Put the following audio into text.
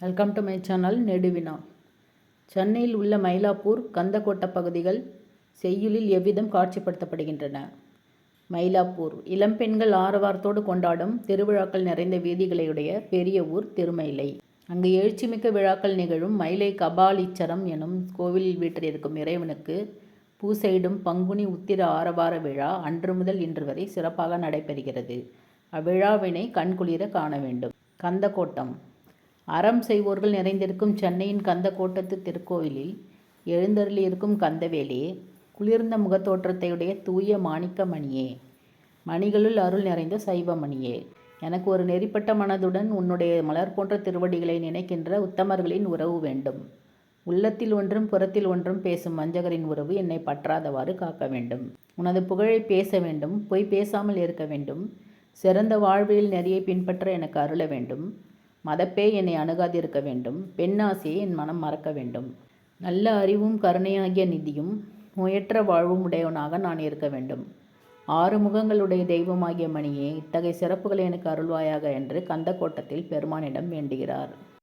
Welcome to my channel Neduvina. சென்னையில் உள்ள மயிலாப்பூர் கந்தக்கோட்டை பகுதிகள் செய்யுளில் எவ்விதம் காட்சிப்படுத்தப்படுகின்றன. மயிலாப்பூர் இளம்பெண்கள் ஆரவாரத்தோடு கொண்டாடும் திருவிழாக்கள் நிறைந்த வீதிகளையுடைய பெரிய ஊர் திருமயிலை. அங்கு எழுச்சிமிக்க விழாக்கள் நிகழும் மயிலை கபாலீச்சரம் எனும் கோவிலில் வீற்றிருக்கும் இறைவனுக்கு பூசையிடும் பங்குனி உத்திர ஆரவார விழா அன்று முதல் இன்று வரை சிறப்பாக நடைபெறுகிறது. அவ்விழாவினை கண்குளிர காண வேண்டும். கந்தக்கோட்டம் அறம் செய்வோர்கள் நிறைந்திருக்கும் சென்னையின் கந்தக்கோட்டத்து திருக்கோயிலில் எழுந்தருளியிருக்கும் கந்தவேலே, குளிர்ந்த முகத்தோற்றத்தையுடைய தூய மாணிக்க மணியே, மணிகளுள் அருள் நிறைந்த சைவ மணியே, எனக்கு ஒரு நெறிப்பட்ட மனதுடன் உன்னுடைய மலர் போன்ற திருவடிகளை நினைக்கின்ற உத்தமர்களின் உறவு வேண்டும். உள்ளத்தில் ஒன்றும் புறத்தில் ஒன்றும் பேசும் வஞ்சகரின் உறவு என்னை பற்றாதவாறு காக்க வேண்டும். உனது புகழை பேச வேண்டும், பொய் பேசாமல் இருக்க வேண்டும். சிறந்த வாழ்வியல் நெறியை பின்பற்ற எனக்கு அருள வேண்டும். மதப்பே என்னை அணுகாதிருக்க வேண்டும். பெண்ணாசையை என் மனம் மறக்க வேண்டும். நல்ல அறிவும் கருணையாகிய நிதியும் நோயற்ற வாழ்வும் உடையவனாக நான் இருக்க வேண்டும். 6 முகங்களுடைய தெய்வமாகிய மணியே, இத்தகைய சிறப்புகளை எனக்கு அருள்வாயாக என்று கந்தக்கோட்டத்தில் பெருமானிடம் வேண்டுகிறார்.